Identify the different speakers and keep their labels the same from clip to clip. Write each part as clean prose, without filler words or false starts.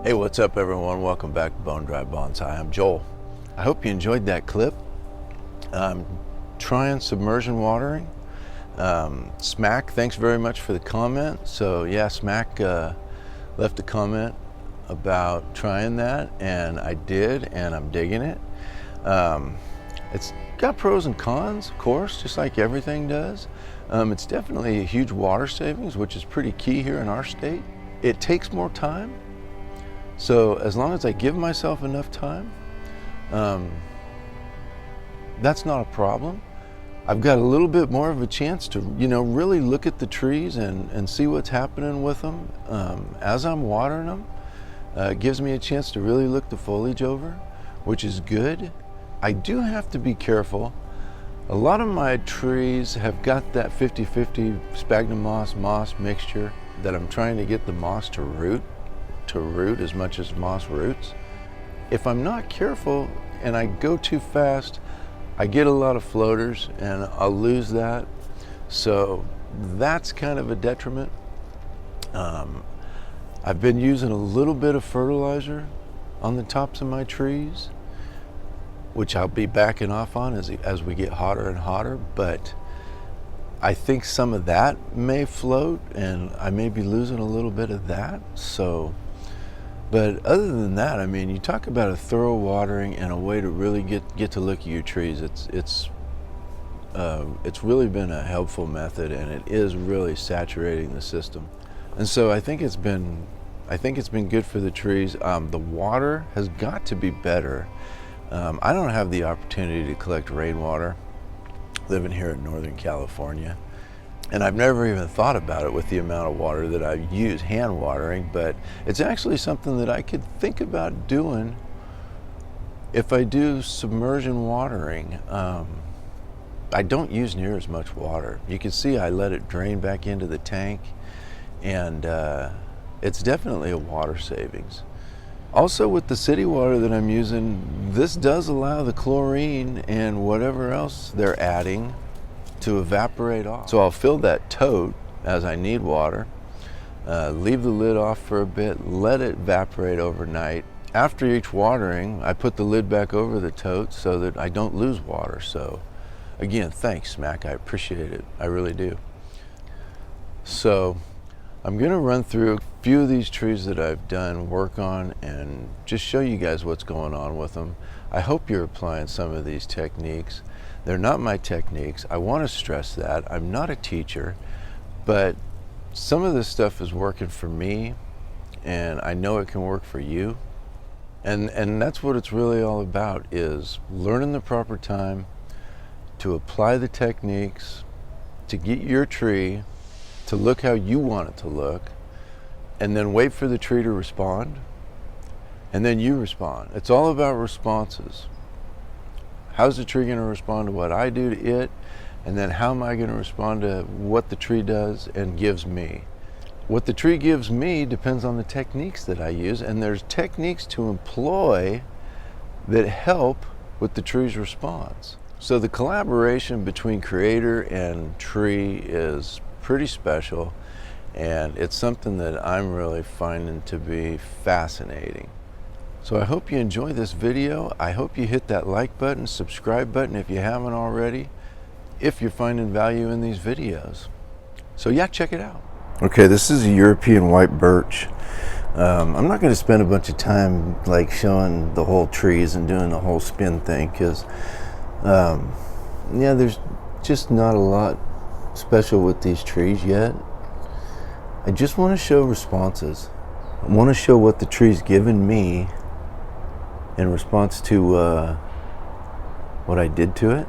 Speaker 1: Hey, what's up everyone? Welcome back to BoneDry Bonsai. I'm Joel. I hope you enjoyed that clip. I'm trying submersion watering. Smack, thanks very much for the comment. So yeah, Smack left a comment about trying that, and I did, and I'm digging it. It's got pros and cons, of course, just like everything does. It's definitely a huge water savings, which is pretty key here in our state. It takes more time. So as long as I give myself enough time, that's not a problem. I've got a little bit more of a chance to, really look at the trees and see what's happening with them as I'm watering them. It gives me a chance to really look the foliage over, which is good. I do have to be careful. A lot of my trees have got that 50-50 sphagnum moss mixture that I'm trying to get the moss to root as much as moss roots. If I'm not careful and I go too fast, I get a lot of floaters and I'll lose that. So that's kind of a detriment. I've been using a little bit of fertilizer on the tops of my trees, which I'll be backing off on as we get hotter and hotter, but I think some of that may float and I may be losing a little bit of that. But other than that, I mean, you talk about a thorough watering and a way to really get to look at your trees. It's really been a helpful method, and it is really saturating the system. And so I think it's been good for the trees. The water has got to be better. I don't have the opportunity to collect rainwater living here in Northern California. And I've never even thought about it with the amount of water that I use hand watering, but it's actually something that I could think about doing if I do submersion watering. I don't use near as much water. You can see I let it drain back into the tank, and it's definitely a water savings. Also, with the city water that I'm using, this does allow the chlorine and whatever else they're adding to evaporate off. So I'll fill that tote as I need water, leave the lid off for a bit, let it evaporate overnight. After each watering, I put the lid back over the tote so that I don't lose water. So again, thanks, Smack, I appreciate it, I really do. So I'm gonna run through a few of these trees that I've done work on and just show you guys what's going on with them. I hope you're applying some of these techniques. They're not my techniques. I want to stress that. I'm not a teacher, but some of this stuff is working for me, and I know it can work for you. And that's what it's really all about, is learning the proper time to apply the techniques, to get your tree to look how you want it to look, and then wait for the tree to respond, and then you respond. It's all about responses. How's the tree going to respond to what I do to it? And then how am I going to respond to what the tree does and gives me? What the tree gives me depends on the techniques that I use, and there's techniques to employ that help with the tree's response. So the collaboration between creator and tree is pretty special, and it's something that I'm really finding to be fascinating. So I hope you enjoy this video. I hope you hit that like button, subscribe button if you haven't already, if you're finding value in these videos. So yeah, check it out. Okay, this is a European white birch. I'm not going to spend a bunch of time like showing the whole trees and doing the whole spin thing, because yeah, there's just not a lot special with these trees yet. I just want to show responses. I want to show what the tree's given me in response to what I did to it.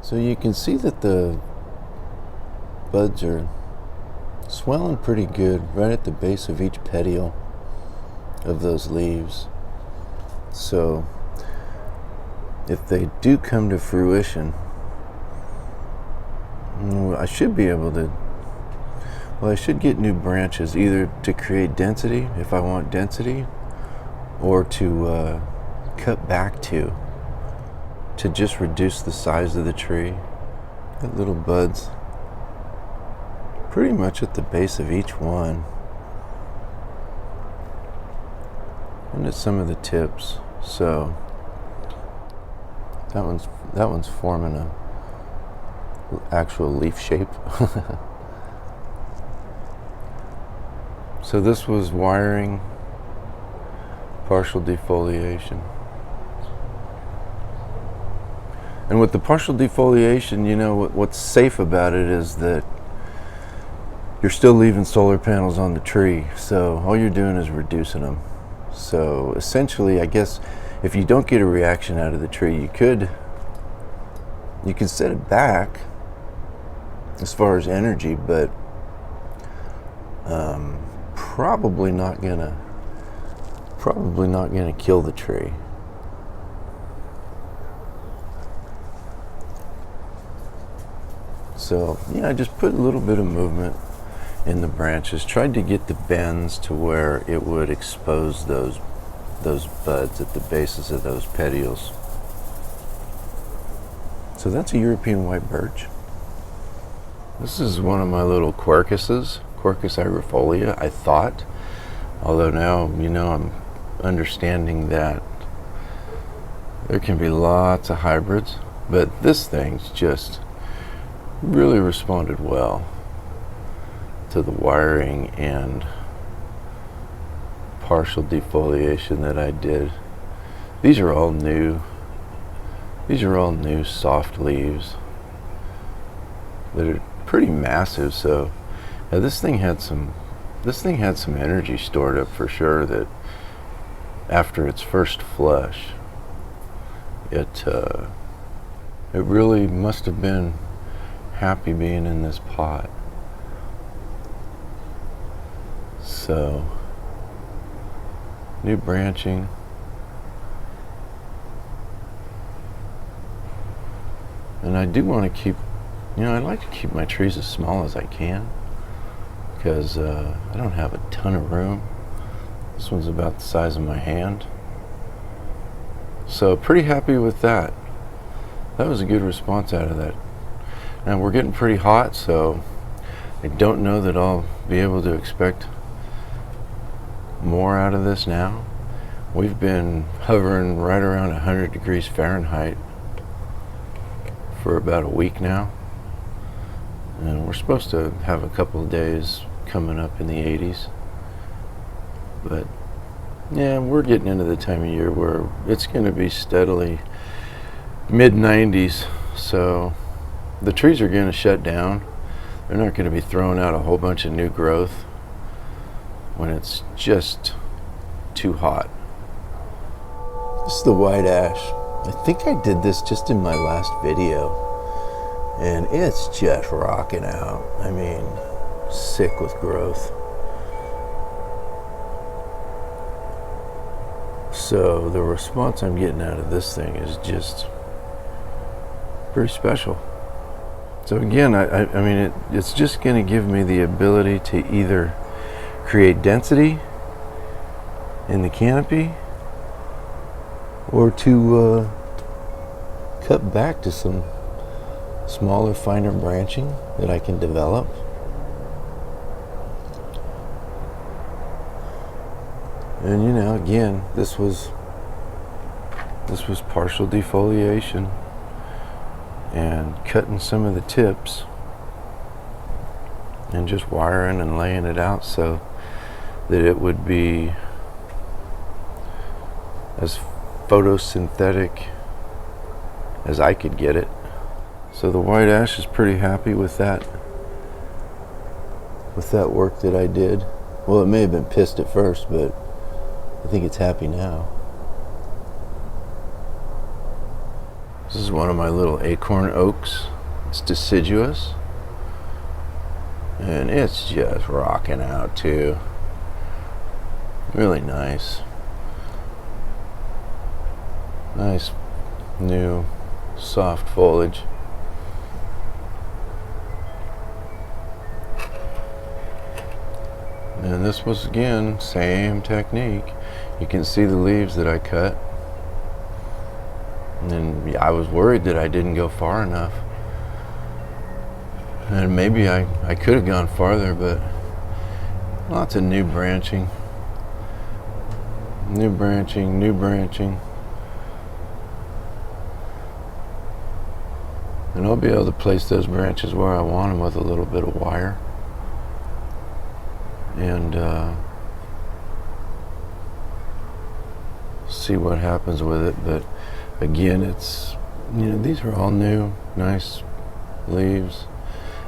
Speaker 1: So you can see that the buds are swelling pretty good right at the base of each petiole of those leaves. So if they do come to fruition, I should be able to, well, I should get new branches, either to create density if I want density, or to cut back to just reduce the size of the tree. Got little buds pretty much at the base of each one. And it's some of the tips. So that one's forming a actual leaf shape. So this was wiring, partial defoliation. And with the partial defoliation, you know, what's safe about it is that you're still leaving solar panels on the tree. So all you're doing is reducing them. So essentially, I guess, if you don't get a reaction out of the tree, you could set it back as far as energy, but probably not gonna kill the tree. So yeah, I just put a little bit of movement in the branches, tried to get the bends to where it would expose those buds at the bases of those petioles. So that's a European white birch. This is one of my little Corkus Agrifolia, I thought. Although now, you know, I'm understanding that there can be lots of hybrids, but this thing's just really responded well to the wiring and partial defoliation that I did. These are all new soft leaves that are pretty massive. So yeah, this thing had some energy stored up for sure, that after its first flush, it really must have been happy being in this pot. So new branching. And I do want to keep, you know, I like to keep my trees as small as I can, because I don't have a ton of room. This one's about the size of my hand. So pretty happy with that. That was a good response out of that. Now we're getting pretty hot, so I don't know that I'll be able to expect more out of this now. We've been hovering right around 100 degrees Fahrenheit for about a week now, and we're supposed to have a couple of days coming up in the 80s. But yeah, we're getting into the time of year where it's going to be steadily mid 90s, so the trees are going to shut down. They're not going to be throwing out a whole bunch of new growth when it's just too hot. This is the white ash. I think I did this just in my last video, and it's just rocking out. I mean, sick with growth. So the response I'm getting out of this thing is just pretty special. So again, I mean, it's just going to give me the ability to either create density in the canopy, or to cut back to some smaller, finer branching that I can develop. And you know, again, this was partial defoliation and cutting some of the tips and just wiring and laying it out so that it would be as photosynthetic as I could get it. So the white ash is pretty happy with that work that I did. Well, it may have been pissed at first, but I think it's happy now. This is one of my little Acorn Oaks. It's deciduous, and it's just rocking out too. Really nice. Nice new soft foliage. And this was, again, same technique. You can see the leaves that I cut. And then I was worried that I didn't go far enough. And maybe I could have gone farther, but lots of new branching. New branching, new branching. And I'll be able to place those branches where I want them with a little bit of wire. And see what happens with it. But again, it's, you know, these are all new, nice leaves.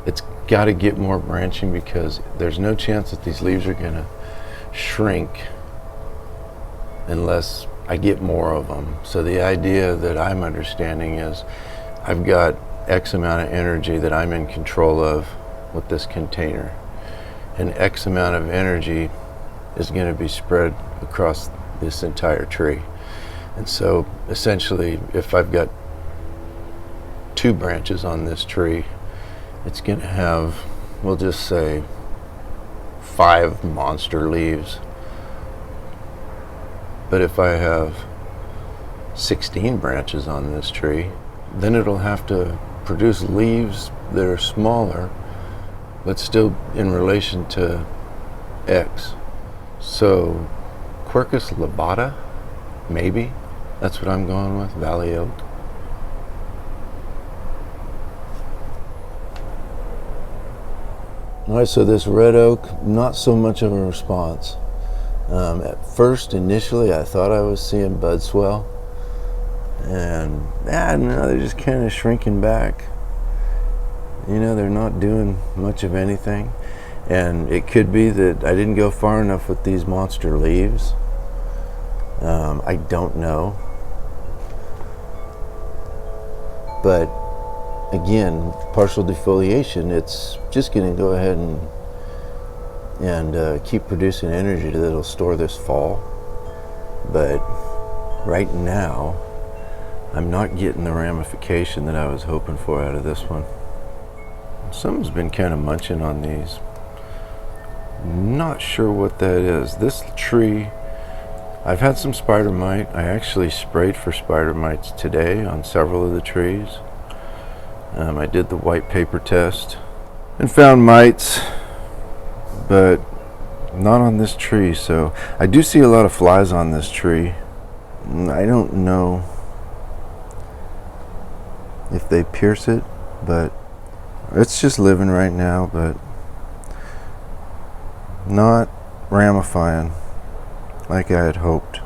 Speaker 1: It's got to get more branching because there's no chance that these leaves are going to shrink unless I get more of them. So the idea that I'm understanding is I've got X amount of energy that I'm in control of with this container, and X amount of energy is going to be spread across this entire tree. And so essentially, if I've got 2 branches on this tree, it's going to have, we'll just say, 5 monster leaves. But if I have 16 branches on this tree, then it'll have to produce leaves that are smaller, but still in relation to X. So Corkus lobata, maybe, that's what I'm going with, Valley Oak. Alright, so this red oak, not so much of a response. At first, initially, I thought I was seeing bud swell, and no, they're just kind of shrinking back. You know, they're not doing much of anything, and it could be that I didn't go far enough with these monster leaves. I don't know, but again, partial defoliation, it's just going to go ahead and keep producing energy that'll store this fall. But right now, I'm not getting the ramification that I was hoping for out of this one. Someone's been kind of munching on these. Not sure what that is. This tree, I've had some spider mite. I actually sprayed for spider mites today on several of the trees. I did the white paper test and found mites, but not on this tree. So I do see a lot of flies on this tree. I don't know if they pierce it, but it's just living right now, but not ramifying like I had hoped.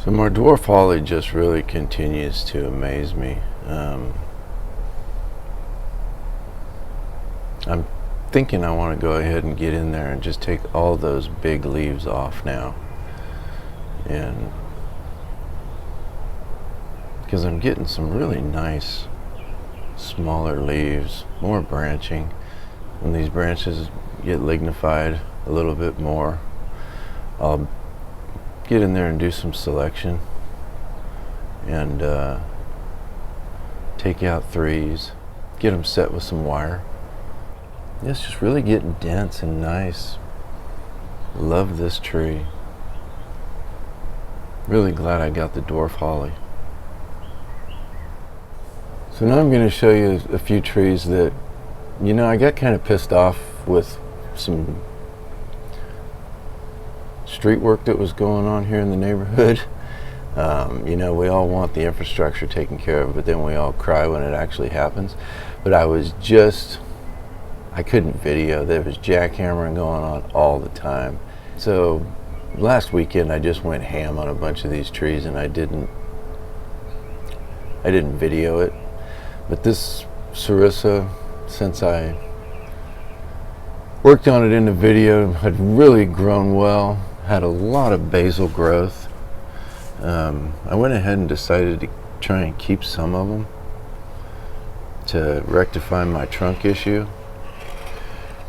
Speaker 1: So my Dwarf Holly just really continues to amaze me. I'm thinking I want to go ahead and get in there and just take all those big leaves off now, and because I'm getting some really nice smaller leaves, more branching. When these branches get lignified a little bit more, I'll get in there and do some selection and take out 3s, get them set with some wire. It's just really getting dense and nice. Love this tree. Really glad I got the Dwarf Holly. So now I'm going to show you a few trees that, you know, I got kind of pissed off with some street work that was going on here in the neighborhood. You know, we all want the infrastructure taken care of, but then we all cry when it actually happens. But I couldn't video. There was jackhammering going on all the time. So last weekend I just went ham on a bunch of these trees, and I didn't video it. But this Cyrissa, since I worked on it in the video, had really grown well, had a lot of basal growth. I went ahead and decided to try and keep some of them to rectify my trunk issue.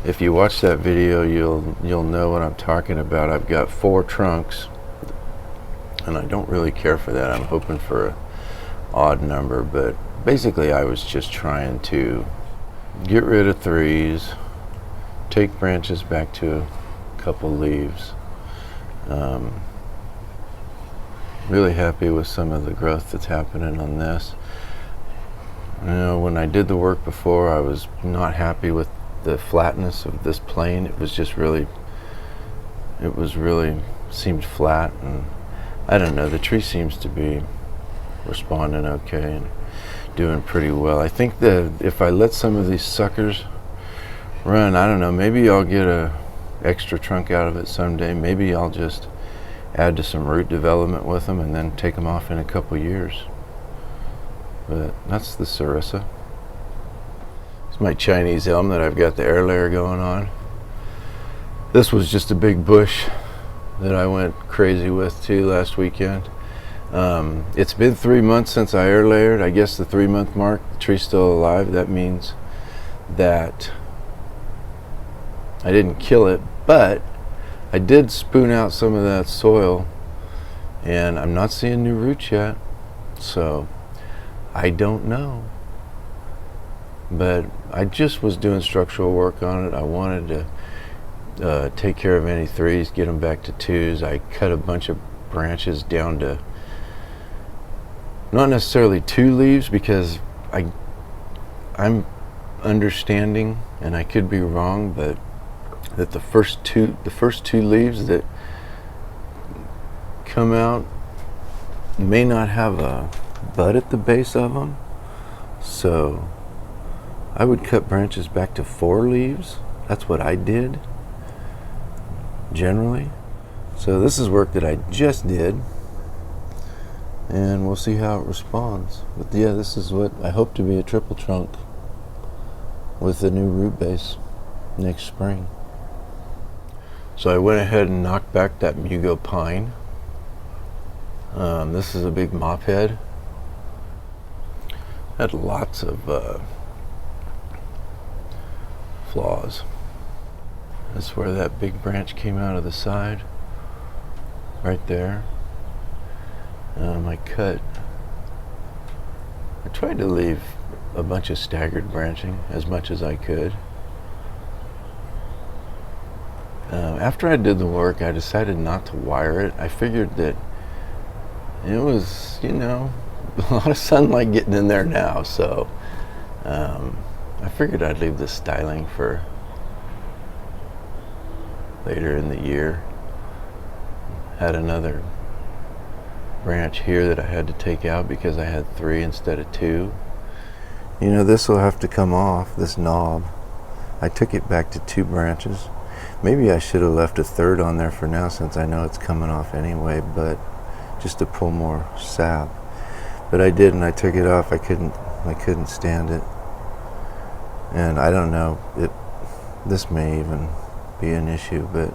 Speaker 1: If you watch that video, you'll know what I'm talking about. I've got 4 trunks, and I don't really care for that. I'm hoping for an odd number, but basically I was just trying to get rid of 3s, take branches back to a couple leaves. Really happy with some of the growth that's happening on this. You know, when I did the work before, I was not happy with the flatness of this plane. It was really seemed flat, and I don't know, the tree seems to be responding okay and doing pretty well. I think that if I let some of these suckers run, I don't know, maybe I'll get a extra trunk out of it someday. Maybe I'll just add to some root development with them and then take them off in a couple years. But that's the Cyrissa. It's my Chinese elm that I've got the air layer going on. This was just a big bush that I went crazy with too last weekend. It's been 3 months since I air layered. I guess the 3-month mark, the tree's still alive. That means that I didn't kill it, but I did spoon out some of that soil, and I'm not seeing new roots yet, so I don't know. But I just was doing structural work on it. I wanted to take care of any 3s, get them back to 2s. I cut a bunch of branches down to not necessarily 2 leaves, because I'm understanding, and I could be wrong, but that the first two leaves that come out may not have a bud at the base of them. So I would cut branches back to 4 leaves. That's what I did generally. So this is work that I just did, and we'll see how it responds. But yeah, this is what I hope to be a triple trunk with a new root base next spring. So I went ahead and knocked back that Mugo Pine. This is a big mop head. Had lots of flaws. That's where that big branch came out of the side, right there. I tried to leave a bunch of staggered branching as much as I could. After I did the work, I decided not to wire it. I figured that it was, a lot of sunlight getting in there now, so I figured I'd leave the styling for later in the year. Had another branch here that I had to take out because I had 3 instead of 2. This will have to come off, this knob. I took it back to 2 branches. Maybe I should have left a 3rd on there for now, since I know it's coming off anyway, but just to pull more sap. But I didn't. I took it off. I couldn't stand it. And I don't know, this may even be an issue, but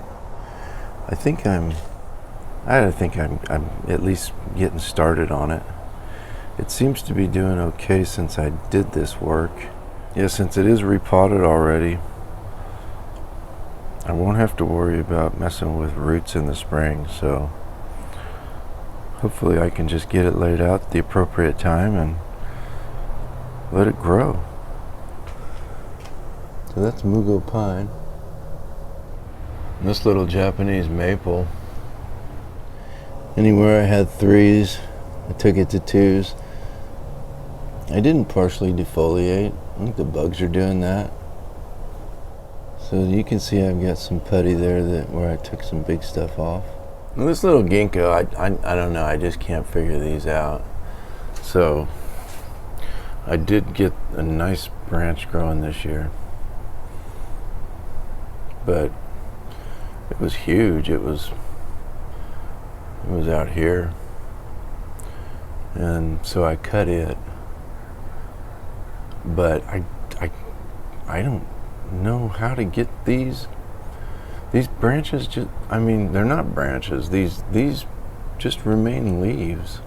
Speaker 1: I think I'm at least getting started on it. It seems to be doing okay since I did this work. Yeah, since it is repotted already, I won't have to worry about messing with roots in the spring, so hopefully I can just get it laid out at the appropriate time and let it grow. So that's Mugo Pine. And this little Japanese maple, anywhere I had 3s, I took it to 2s. I didn't partially defoliate. I think the bugs are doing that. So you can see I've got some putty there where I took some big stuff off. Now this little ginkgo, I don't know, I just can't figure these out. So I did get a nice branch growing this year, but it was huge. It was out here, and so I cut it. But I don't know how to get these branches. They're not branches. These just remain leaves.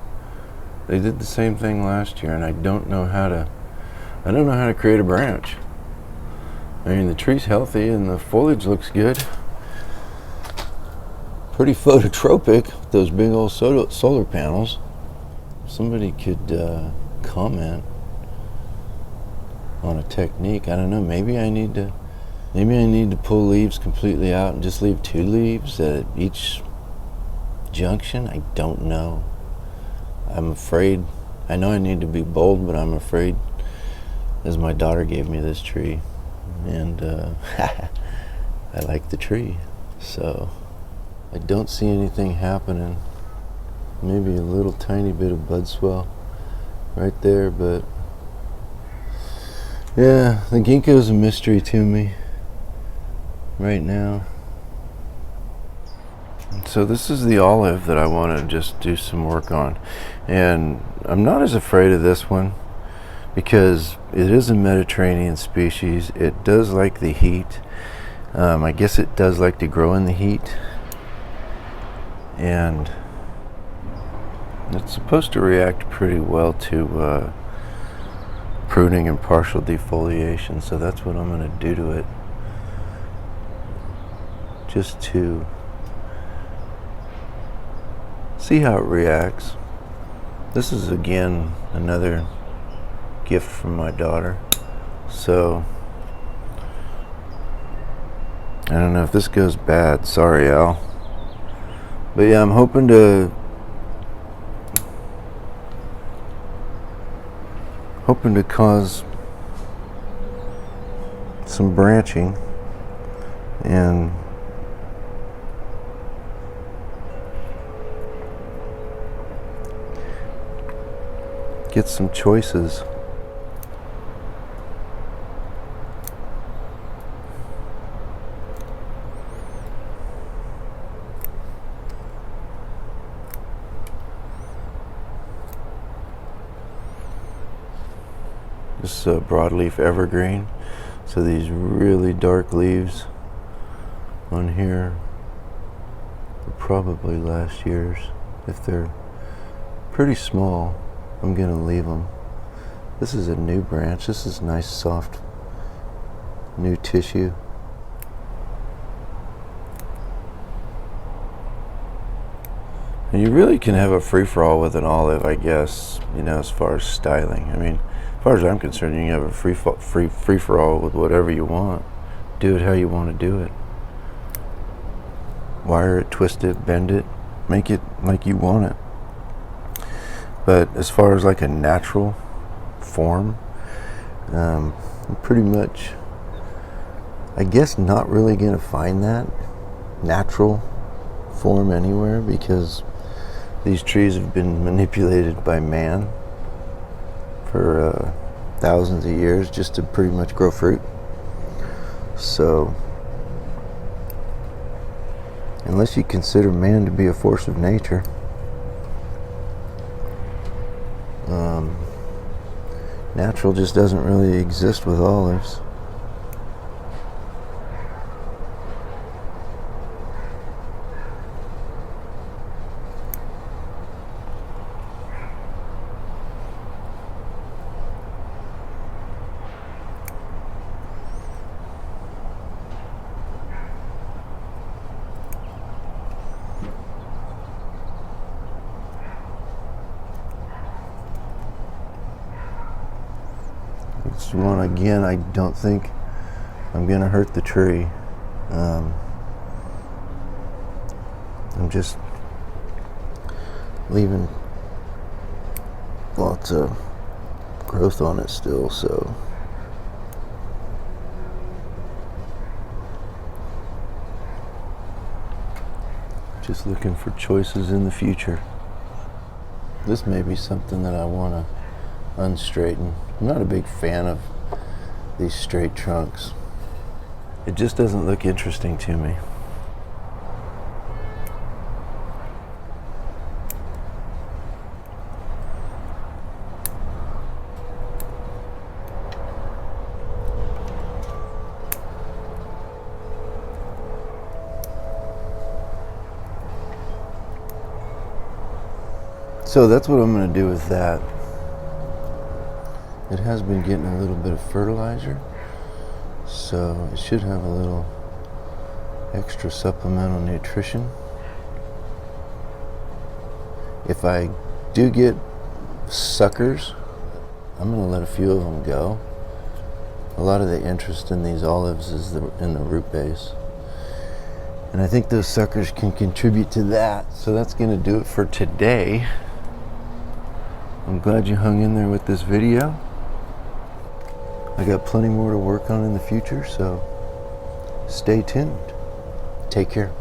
Speaker 1: They did the same thing last year, and I don't know how to create a branch. The tree's healthy and the foliage looks good. Pretty phototropic with those big old solar panels. Somebody could comment on a technique. I don't know, maybe I need to pull leaves completely out and just leave 2 leaves at each junction. I don't know. I'm afraid. I know I need to be bold, but I'm afraid, as my daughter gave me this tree, and I like the tree, so I don't see anything happening. Maybe a little tiny bit of bud swell right there, but yeah, the ginkgo is a mystery to me right now. So this is the olive that I want to just do some work on, and I'm not as afraid of this one because it is a Mediterranean species. It does like the heat. I guess it does like to grow in the heat, and it's supposed to react pretty well to pruning and partial defoliation, so that's what I'm going to do to it, just to see how it reacts. This is again another gift from my daughter, so I don't know if this goes bad. Sorry, Al. But yeah, I'm hoping to cause some branching and get some choices. This is a broadleaf evergreen, so these really dark leaves on here are probably last year's. If they're pretty small, I'm going to leave them. This is a new branch. This is nice, soft, new tissue. And you really can have a free-for-all with an olive, I guess, you know, as far as styling. I mean, as far as I'm concerned, you can have a free-for-all with whatever you want. Do it how you want to do it. Wire it, twist it, bend it, make it like you want it. But as far as like a natural form, pretty much, I guess, not really going to find that natural form anywhere, because these trees have been manipulated by man for thousands of years just to pretty much grow fruit. So unless you consider man to be a force of nature, natural just doesn't really exist with olives. This one, again, I don't think I'm going to hurt the tree. I'm just leaving lots of growth on it still, so just looking for choices in the future. This may be something that I want to unstraighten. I'm not a big fan of these straight trunks. It just doesn't look interesting to me. So that's what I'm going to do with that. It has been getting a little bit of fertilizer, so it should have a little extra supplemental nutrition. If I do get suckers, I'm going to let a few of them go. A lot of the interest in these olives is in the root base, and I think those suckers can contribute to that. So that's going to do it for today. I'm glad you hung in there with this video. I got plenty more to work on in the future, so stay tuned. Take care.